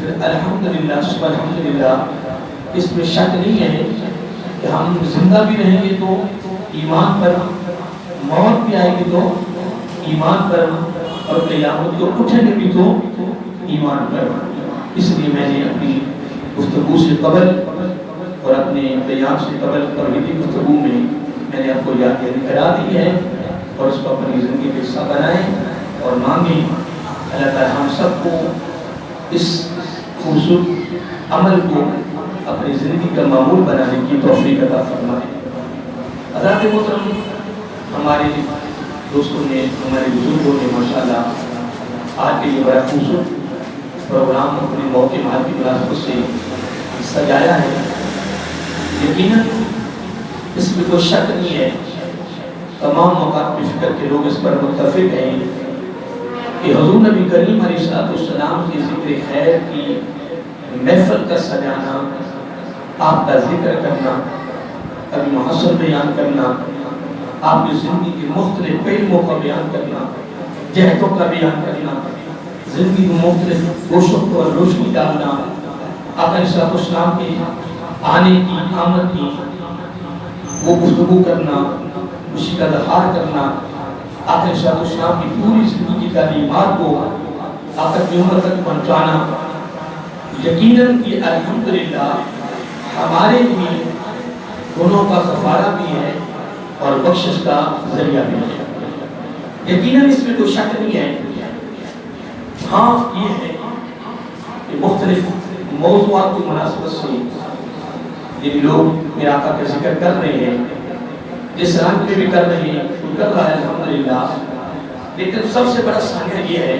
پھر الحمدللہ صبح الحمدللہ اس میں شک نہیں ہے کہ ہم زندہ بھی رہیں گے تو ایمان پر، موت بھی آئے گی تو ایمان پر، اور قیامت کو اٹھیں گے بھی تو ایمان پر۔ اس لیے میں نے اپنی گفتگو سے قبل اور اپنے بیان سے قبل توحیدی گفتگو میں نے آپ کو یاد کرا دی ہے، اور اس کو اپنی زندگی کا حصہ بنائیں اور مانگیں اللہ تعالی ہم سب کو اس خوبصورت عمل کو اپنی زندگی کا معمول بنانے کی توفیق عطا فرمائے۔ حضرات محترم، ہمارے دوستوں نے، ہمارے بزرگوں نے ماشاءاللہ آج کے یہ بڑا خوبصورت پروگرام اپنے موقع ماہ کی مناسبت سے سجایا ہے۔ یقیناً اس میں کوئی شک نہیں ہے، تمام موقعات پہ فکر کے لوگ اس پر متفق ہیں کہ حضور نبی کریم علیہ السلام کی ذکر خیر کی محفل کا سجانا، آپ کا ذکر کرنا، کبھی محسن بیان کرنا، آپ کی زندگی کے مختلف پہلوؤں کا بیان کرنا، جہتوں کا بیان کرنا، زندگی میں مختلف گوشوں اور روشنی ڈالنا، آپ علیہ السلام کے آنے کی، آمد کی وہ گفتگو کرنا، اسی کا اظہار کرنا، آپ علیہ السلام کی پوری زندگی کی تعلیمات کو آخر کی عمر تک پہنچانا، یقیناً یہ الحمدللہ ہمارے لیے گناہوں کا کفارہ بھی ہے اور بخشش کا ذریعہ بھی ہے۔ یقیناً اس میں کوئی شک نہیں ہے۔ ہاں یہ ہے کہ مختلف موضوعات کی مناسبت سے جن لوگ میرے آقا کا ذکر کر رہے ہیں، جس رنگ میں بھی کر رہے ہیں، وہ کر رہا ہے الحمدللہ، لیکن سب سے بڑا سانحہ یہ ہے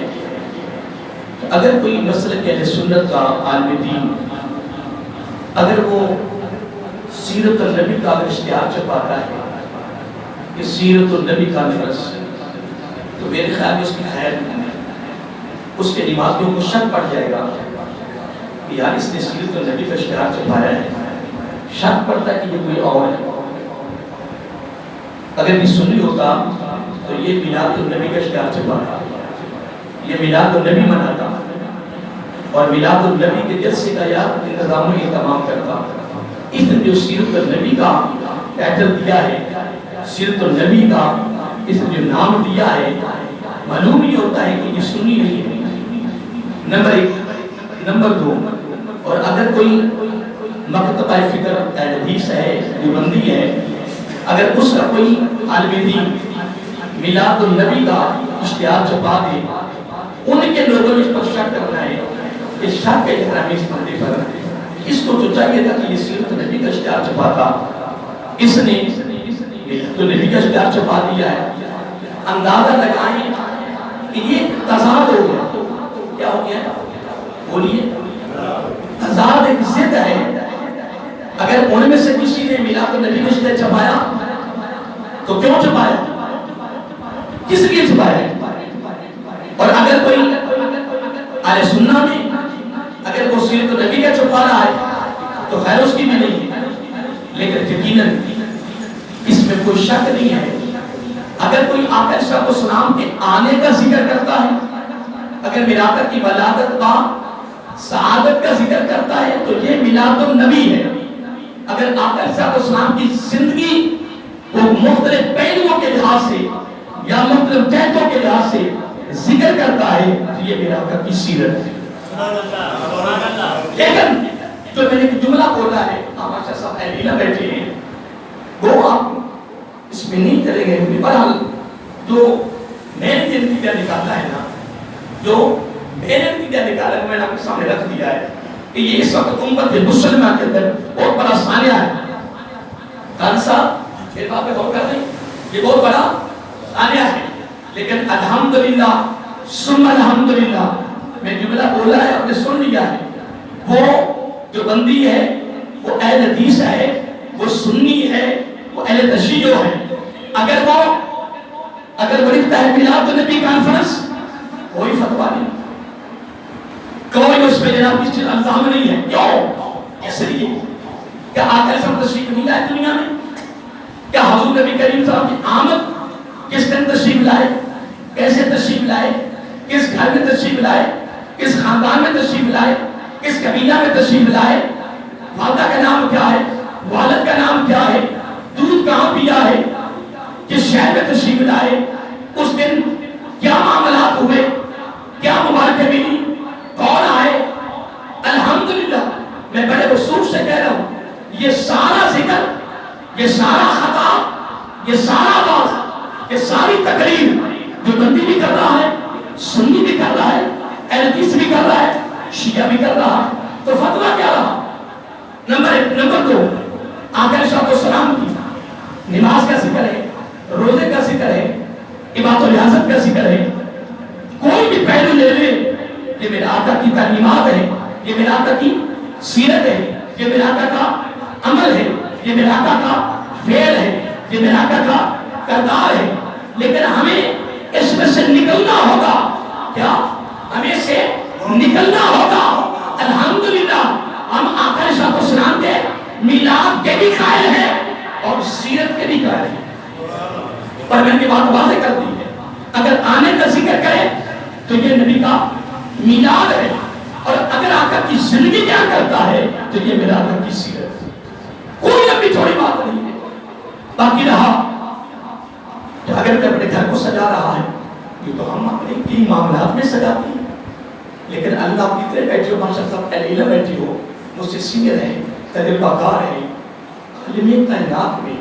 کہ اگر کوئی مسلک اہل سنت کا عالم دین اگر وہ سیرت النبی کا اشتہار چھپاتا ہے کہ سیرت النبی کانفرنس، تو میرے خیال میں اس کی خیر نہیں ہے۔ اس کے نمازیوں کو شک پڑ جائے گا کہ یار اس نے سیرت النبی کا اشتہار چھپایا ہے، شک پڑتا ہے کہ یہ کوئی اور ہے۔ اگر یہ سنی ہوتا تو یہ میلاد النبی کا اشتہار چھپاتا، یہ میلاد النبی مناتا اور میلاد النبی کے جلسے کا یا انتظام و اہتمام کرتا۔ اس نے جو سیرت النبی کا ٹائٹل دیا ہے، سیرت النبی کا اس نے جو نام دیا ہے، معلوم ہی ہوتا ہے کہ یہ سنی نہیں ہے، نمبر ایک۔ نمبر دو، اور اگر کوئی مکتبہ فکر حدیث ہے، دیوبندی ہے، اگر اس کا کوئی عالم دین میلاد النبی کا اشتہار چھپا دے، ان کے لوگوں نے اس پر شک کرنا ہے، اس شک کے احترام اس بندے پر، اس کو تو چاہیے تھا کہ یہ سیرت نبی کا اشتہار چھپا تھا، اس نے تو نبی کا اشتہار چھپا دیا ہے۔ اندازہ لگائیں کہ یہ تضاد ہو گیا، کیا ہو گیا؟ بولیے، تضاد ایک ضد ہے۔ اگر ان میں سے کسی نے میلاد النبی کا اشتہار چھپایا تو کیوں چھپایا؟ کس لیے چھپایا؟ اور اگر کوئی اہل سنت میں اگر وہ سیرت النبی کا چھپا رہا ہے تو خیر اس کی بھی نہیں ہے، لیکن یقیناً اس میں کوئی شک نہیں ہے۔ اگر کوئی آقا علیہ السلام کے آنے کا ذکر کرتا ہے، اگر میرے آقا کی ولادت کا، سعادت کا ذکر کرتا ہے تو یہ میلاد النبی ہے۔ اگر آقا علیہ السلام کی زندگی وہ مختلف پہلوؤں کے لحاظ سے یا مختلف جہتوں کے لحاظ سے ذکر کرتا ہے تو یہ میرے آقا کی سیرت ہے۔ لیکن جو میں نے جملہ بولا ہے، آماشا صاحب اہلیہ بیٹھے ہیں، وہ آپ اس میں نہیں کریں گے۔ بہرحال جو میں نے نتیجہ نکالا ہے نا، جو میں نے نتیجہ نکالا ہے، میں نے آپ کے سامنے رکھ دیا ہے کہ یہ اس وقت امت مسلمہ کے اندر بہت بڑا سانحہ ہے۔ خان صاحب میرے بات پہ غور کر رہے ہیں، یہ بہت بڑا سانحہ ہے، لیکن الحمدللہ ثم الحمدللہ میں جملہ بولا ہے، آپ نے سن لیا ہے۔ وہ جو بندی ہے، وہ اہل حدیث ہے، وہ سنی ہے، وہ اہل تشیع ہے۔ اگر وہ لکھتا ہے میلاد النبی کانفرنس، کوئی فتویٰ نہیں، کوئی اس پہ جناب کس چیز الزام نہیں ہے۔ کیوں؟ اس لیے کیا آقا علیہ السلام تشریف نہیں لائے دنیا میں؟ کیا حضور نبی کریم صلی اللہ علیہ وسلم کی آمد کس دن تشریف لائے، کیسے تشریف لائے، کس گھر میں تشریف لائے، کس خاندان میں تشریف لائے، کس قبیلہ میں تشریف لائے، والدہ کا نام کیا ہے، والد کا نام کیا ہے، دودھ کہاں پیا ہے، کس شہر میں تشریف لائے، اس دن کیا معاملات ہوئے، کیا مبارکیں ملی، کون آئے. الحمدللہ میں بڑے وصول سے کہہ رہا ہوں، یہ سارا ذکر، یہ سارا خطاب، یہ سارا باز، یہ ساری تقریر جو بندی بھی کر رہا ہے، سنی بھی کر رہا ہے، اہل حدیث بھی کر رہا ہے، شیعہ بھی کر رہا ہے، تو فتویٰ کیا رہا؟ نمبر ایک. نمبر دو، آقا علیہ السلام کی نماز کا ذکر ہے، روزے کا ذکر ہے، عبادت و ریاضت کا ذکر ہے. کوئی بھی پہلو لے لے، یہ میرے آقا کی تعلیمات ہے، یہ میرے آقا کی سیرت ہے، یہ میرے آقا کا عمل ہے، یہ میرے آقا کا فعل ہے، یہ میرے آقا کا کردار ہے. لیکن ہمیں اس میں سے نکلنا ہوگا. کیا ہمیں سے نکلنا ہوگا؟ الحمدللہ ہم آقا علیہ السلام کے میلاد کے بھی قائل ہیں اور سیرت کے بھی قائل ہیں. پر میں نے بات واضح کر دی ہے، اگر آنے کا ذکر کرے تو یہ نبی کا میلاد ہے، اور اگر آقا کی زندگی بیان کرتا ہے تو یہ میرا آقا کی سیرت ہے. کوئی لمبی تھوڑی بات نہیں ہے. باقی رہا کہ اگر میں اپنے گھر کو سجا رہا ہے، یہ تو ہم اپنے کی معاملات میں سجاتے ہیں، لیکن اللہ اپنی طرح بیٹھے ہو، ماشاء اللہ علیہ بیٹھی ہو، مجھ سے سینئر ہے، تجربہ کار ہے، عالم کائنات میں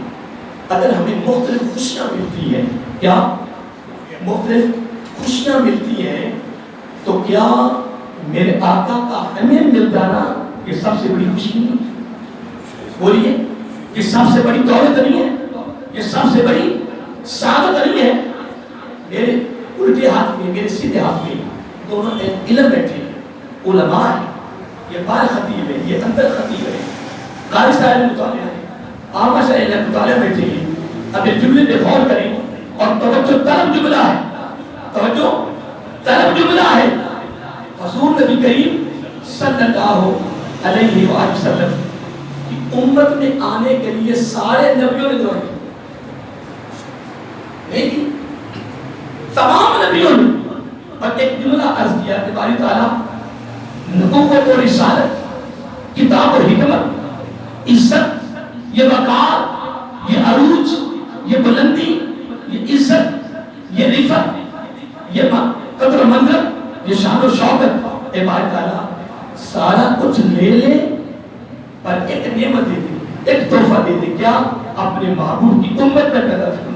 اگر ہمیں مختلف خوشیاں ملتی ہیں، کیا مختلف خوشیاں ملتی ہیں، تو کیا میرے آقا کا ہمیں مل جانا یہ سب سے بڑی خوشی نہیں؟ بولیے، یہ سب سے بڑی دولت نہیں ہے؟ یہ سب سے بڑی سعادت نہیں ہے؟ میرے الٹے ہاتھ میں، میرے سیدھے ہاتھ میں دونوں علم بیٹھے ہیں، علماء ہیں. یہ بار خطیب ہے، یہ اندر خطیب ہے، قاری صاحب مطالعہ ہے، عامہ صاحب مطالعہ بیٹھے ہیں. اب اس جملے پہ غور کریں، اور توجہ طلب جملہ ہے، توجہ طلب جملہ ہے. حضور نبی کریم صلی اللہ علیہ وآلہ وسلم کی امت میں آنے کے لیے سارے نبیوں نے دعا کی نہیں کی، تمام نبیوں نے. اور ایک جملہ عرض کیا کہ باری تعالیٰ نبوت اور رسالت، کتاب اور حکمت، عزت، یہ وقار، یہ عروج، یہ بلندی، یہ عزت، یہ رفت، یہ قدر و منظر، یہ شان و شوکت، اے باری تعالیٰ سارا کچھ لے لے پر ایک نعمت دے دے، ایک تحفہ دے دے. کیا؟ اپنے محبوب کی امت میں پیدا کرنا.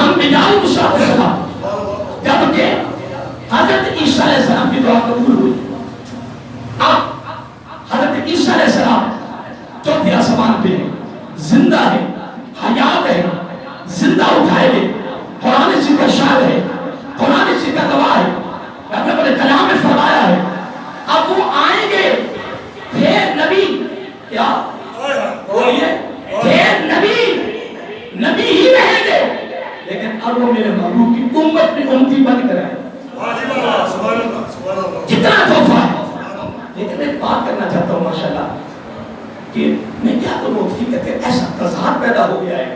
انبیاء مشاہد السلام جبکہ حضرت عیسیٰ علیہ السلام کی دعا قبول ہوئی. اب حضرت عیسیٰ علیہ السلام چوتھے آسمان پہ زندہ ہے، حیات ہے، زندہ اٹھائے گئے، قرآن چیز کا شاعر ہے، قرآن چیز کا گواہ ہے، اپنے بڑے کلام میں فرمایا ہے. اب وہ آئیں گے پھر نبی، کیا بولیے، پھر نبی ہی رہیں گے، لیکن اب وہ میرے محبوب کی امت میں امتی بن کر آئے. کتنا تحفہ ہے. لیکن میں بات کرنا چاہتا ہوں ماشاءاللہ کہ میں کیا کروں، کہ ایسا تضاد پیدا ہو گیا ہے،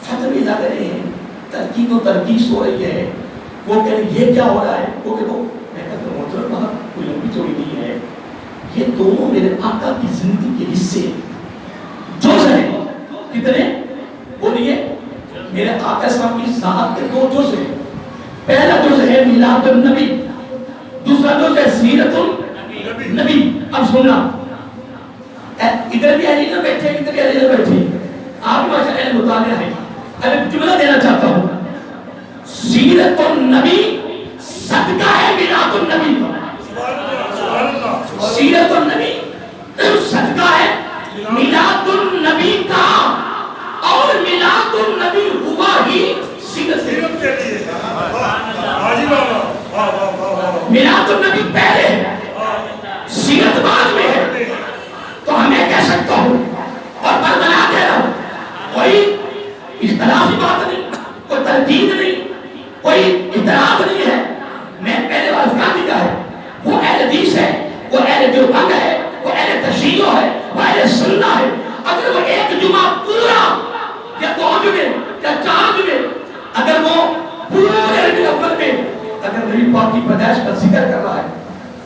فتوی لگ رہے ہیں، ترکیب و ترکیس ہو رہی ہے، وہ کہہ رہے یہ کیا ہو رہا ہے، وہ کہ وہ میں کہتا ہوں محترم بات کوئی لمبی چوڑی نہیں ہے. یہ دونوں میرے آقا کی زندگی کے حصے جز ہیں. کتنے؟ بولیے. میرے آقا صاحب کی ذات کے دو جز ہیں. پہلا جز ہے میلاد النبی، دوسرا جز ہے سیرت النبی. اب سننا، ادھر بھی علی نہ بیٹھے، ادھر بھی علی نہ بیٹھے، آپ ماشاء اللہ مطالعہ ہے. اب جملہ دینا چاہتا ہوں، سیرت النبی صدقہ ہے میلاد النبی کا. سیرت النبی صدقہ ہے میلاد النبی کا، اور میلاد النبی ہوا ہی سیرت کے لیے. میلاد النبی پہلے ہے، سیرت بعد میں ہے. تو ہمیں کہہ سکتا ہوں اور برملا کہہ رہا ہوں، کوئی اختلافی بات نہیں، کوئی تردید نہیں، کوئی اعتراض نہیں ہے. میں پہلے والا کہا دیا ہے، وہ اہل حدیث ہے، وہ اہل دیوبند ہے، وہ اہل تشیع ہے، وہ اہل سنہ ہے. اگر وہ ایک جمعہ پورا یا دو جمعے یا چار جمعے، اگر وہ پورے ربیع الاول میں اگر نبی پاک کی پیدائش کا ذکر کر رہا ہے،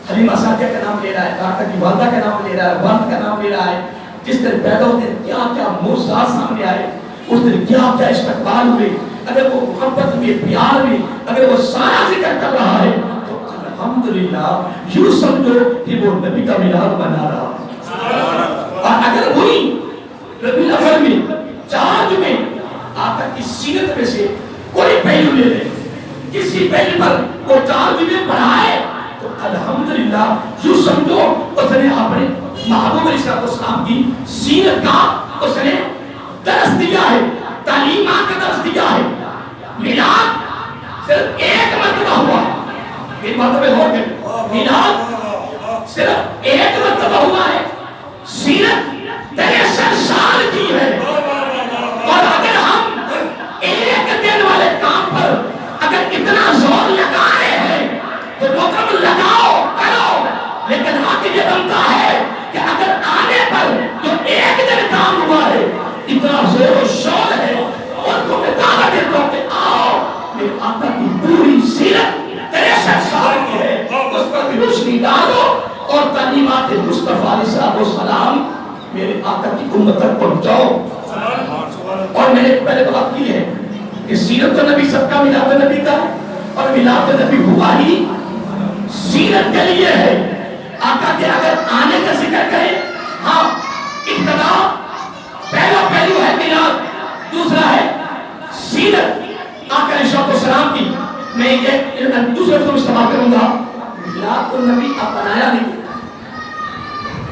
حدیث ابن مساجد کا نام لے رہا ہے, آقا کی والدہ کا نام لے رہا ہے, والد کا نام لے رہا ہے. جس طرح پیدا ہوتے ہیں کیا کیا معجزات سامنے آئے, اس دن کیا کیا استقبال ہوئے. اگر وہ محبت میں, پیار میں, اگر وہ سارا ذکر کر رہا ہے تو الحمدللہ یوں سمجھو کہ وہ نبی کا میلاد منا رہا. اور اگر وہی ربیع الاول میں, چاند میں آقا کی سیرت میں سے کوئی پہلو لے لے, کسی پہلو پر وہ چاند میں پڑھائے تو الحمدللہ یوں سمجھو اس نے اپنے محبوب علیہ السلام کی سیرت کا اس نے درس دیا ہے, تعلیمات کا درس دیا ہے. میلاد صرف ایک مرتبہ ہوا, ایک مرتبہ ہو گئے. میلاد صرف ایک مرتبہ ہوا ہے, سیرت 63 سال کی ہے. اور اگر ہم ایک دن والے کام پر اگر اتنا زور لگا رہے ہیں تو محترم لگاؤ, کرو, لیکن حق یہ بنتا ہے کہ اگر آنے پر جو ایک دن کام ہوا ہے اتنا زور و شور ہے اور تمہیں دعوت دیتا ہوں کہ آؤ میرے آقا کی پوری سیرت 63 سال کی ہے, اس پر بھی روشنی ڈالو اور تعلیمات مصطفیٰ علیہ السلام میرے آقا کی امت تک پہنچاؤ. اور میں نے پہلے بات کی ہے کہ سیرت نبی سب کا میلاد نبی کا ہے, اور میلاد نبی ہوا ہی سیرت کے لیے ہے. آقا کے اگر آنے کا ذکر کریں, ہاں ابتدا پہلا پہلو ہے میلاد, دوسرا ہے سیرت آقا علیہ السلام کی. میں یہ دوسرے کو استعمال کروں گا. میلاد نبی اب بنایا نہیں,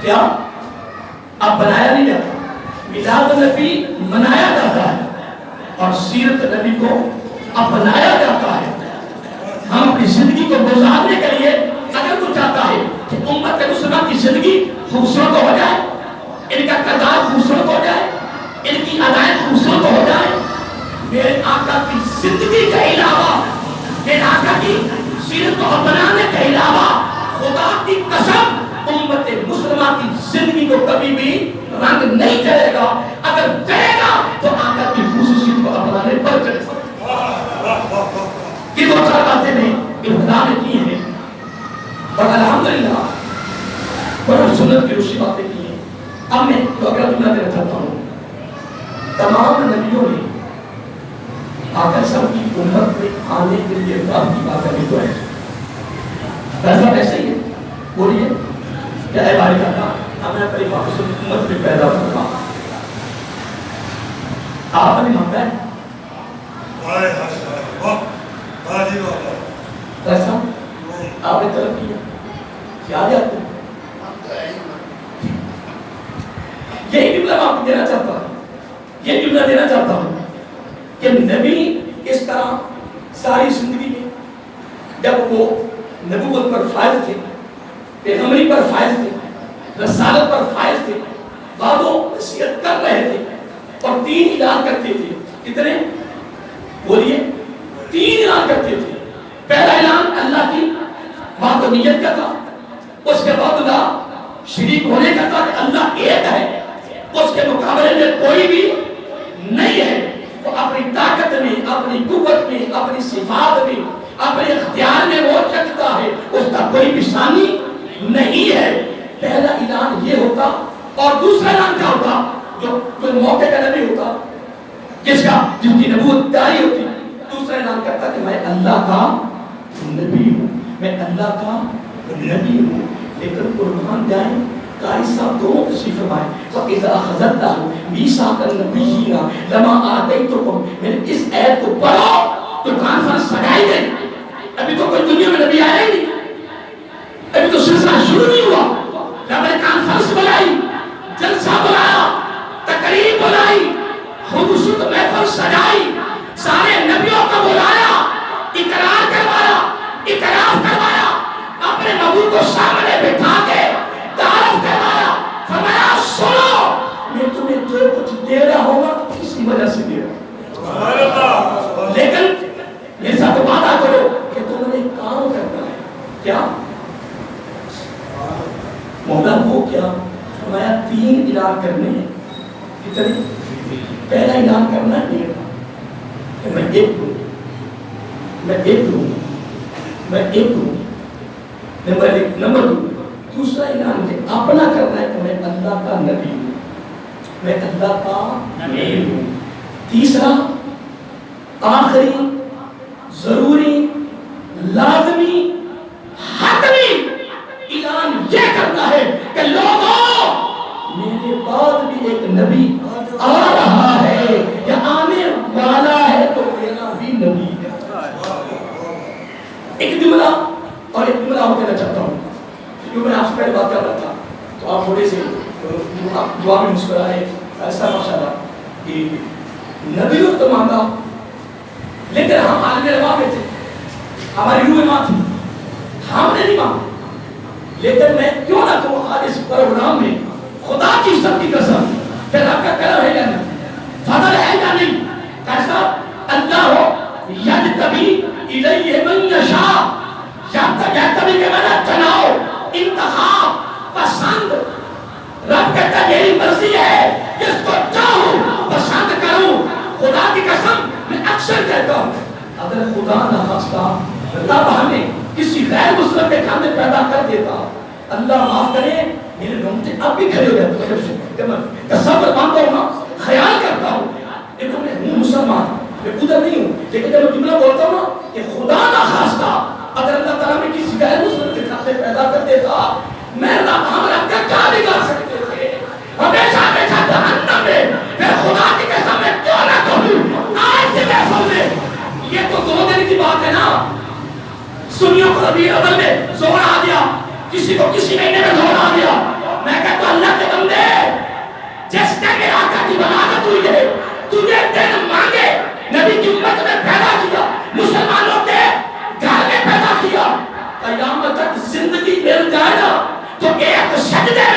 کیا اب بنایا نہیں جاتا, میلاد نبی منایا جاتا ہے اور سیرت نبی کو اپنایا جاتا ہے. ہم اپنی زندگی کو گزارنے کے لیے اگر وہ چاہتا ہے کہ امت مسلمہ کی زندگی خوبصورت ہو جائے, ان کا کردار خوبصورت ہو جائے, ان کی ادائیں خوبصورت ہو جائے, میرے آقا کی زندگی کے علاوہ, میرے آقا کی سیرت کو اپنانے کے علاوہ خدا کی قسم امت مسلمہ کی زندگی کو کبھی بھی رنگ نہیں چڑھے گا. اگر چڑھے گا تو آقا کی خصوصیت کو اپنانے پر چڑھے گا. یہ دو چار باتیں نے ابتدا میں کی ہیں اور الحمدللہ بڑا سنت کی روشنی باتیں کی ہیں. اب میں تو اگر جملہ دینا چاہتا ہوں, تمام نبیوں نے آقا صاحب کی امت میں آنے کے لیے بات کی بات کرنی تو ہے. ایسا ویسے ہی ہے, بولیے کیا ہے باری کرنا, ہمیں اپنی واپس امت میں پیدا ہوگا. آپ نے مانگا ہے ایسا آپ نے طلب کیا, یاد ہے آپ کو؟ یہی جملہ میں آپ کو دینا چاہتا ہوں, یہ جملہ دینا چاہتا ہوں کہ نبی اس طرح ساری زندگی میں جب وہ نبوت پر فائز تھے, پیغمبری پر فائز تھے, رسالت پر فائز تھے, وعد و نصیحت کر رہے تھے اور 3 اعلان کرتے تھے. کتنے بولیے؟ 3 اعلان کرتے تھے. پہلا اعلان اللہ کی وحدانیت کا تھا, اس کے بعد اللہ شریک ہونے کا تھا کہ اللہ ایک ہے, اس کے مقابلے میں کوئی بھی نہیں ہے. وہ اپنی طاقت میں, اپنی قوت میں, اپنی صفات میں, اپنے اختیار میں وہ رکھتا ہے, اس کا کوئی بھی ثانی نہیں ہے. پہلا اعلان یہ ہوتا. اور دوسرا اعلان کیا ہوتا؟ جو موقع کا نبی ہوتا, جس کی نبوت جاری ہوتی, دوسرا اعلان کرتا کہ میں اللہ کا نبی ہوں, میں اللہ کا نبی ہوں. لیکن قربان جائیں قاری صاحب دونوں تشریف فرمائے. وَإِذَا أَخَذَ اللَّهُ مِيثَاقَ النَّبِيِّينَ لَمَا آتَيْتُكُم, میں نے اس آیت کو پڑھو تو کانفرنس سجائی گئی. ابھی تو کوئی دنیا میں نبی آیا ہی نہیں, ابھی تو سلسلہ شروع نہیں ہوا. جب میں نے کانفرنس بلائی, جلسہ بلایا, تقریب بلائی, خوبصورت محفل سجائی, سارے نبیوں کو بلایا, اقرار کروایا, اعتراف کروایا, اپنے نبی کو سامنے بٹھا کے تعارف کروایا, فرمایا سنو میں تمہیں جو کچھ دے رہا ہوگا کسی وجہ سے دے رہا ہوں, لیکن میرے ساتھ وعدہ کرو کہ تم نے کام کرنا ہے. کیا مولا وہ کیا؟ فرمایا 3 اعلان کرنے ہیں. کتنے؟ پہلا اعلان کرنا ہے کہ میں ایک ہوں, میں ایک ہوں, میں ایک ہوں. نمبر 1. نمبر 2 دوسرا اعلان مجھے اپنا کرنا ہے کہ میں اللہ کا نبی ہوں, میں اللہ کا نبی ہوں. تیسرا آخری ضروری لازمی حتمی اعلان یہ کرنا ہے کہ لوگوں میرے بعد بھی ایک نبی آ رہا ہے یا آنے والا ہے, تو میرا بھی نبی ہے. ایک جملہ اور ایک جملہ ہو کہنا چاہتا ہوں, کیونکہ میں آپ سے پہلے بات کر رہا تھا تو آپ تھوڑے سے دعا میں مسکرائے. ایسا ماشاءاللہ کہ نبیوں تو مانگا لیکن ہم عالم روا میں تھے, ہماری روح ماں تھی, ہم نے نہیں مانگا. لیکن میں کیوں نہ کہوں آج اس پروگرام میں خدا کی سب کی قسم, پھر آپ کا کرم ہے یا نہیں, فضل ہے یا نہیں, کیسا اللہ ہو یجتبی الیہ من یشاء, یجتبی کے معنی چناؤ, انتخاب, پسند. رب کہتا ہے میری مرضی ہے جس کو چاہوں پسند کروں. خدا کی قسم میں اکثر کہتا ہوں اگر خدا نہ خواستہ رب ہمیں کسی غیر مسلم کے خاندان میں پیدا کر دیتا, اللہ معاف کرے میرے رونگٹے اب بھی کھڑے ہو جاتے ہیں. تصور مانتا ہوں نا, خیال کرتا ہوں, دیکھو میں ہوں مسلمان, میں ادھر نہیں ہوں, لیکن جب میں جملہ بولتا ہوں نا کہ خدا نہ خواستہ اگر اللہ تعالیٰ میں کسی غیر مسلم کے خاندان میں پیدا کر دیتا, میں رب ہم رب کا کیا بگاڑ سکتے تھے, ہمیشہ ہمیشہ جہنم میں. پھر خدا کی قسم میں کیوں نہ کہوں آج کے محفل میں, یہ تو 2 دن کی بات ہے نا, سنیوں کو ربیع الاول میں زور آ گیا, کسی کو کسی مہینے میں زور آ گیا. میں کہتا ہوں اللہ کے بندے جس نے میرا آقا کی ولادت ہوئی ہے تجھے دن مانگے نبی کی امت میں پیدا کیا, مسلمانوں کے گھر میں پیدا کیا, قیامت تک زندگی مل جائے نا تو ایک سجدے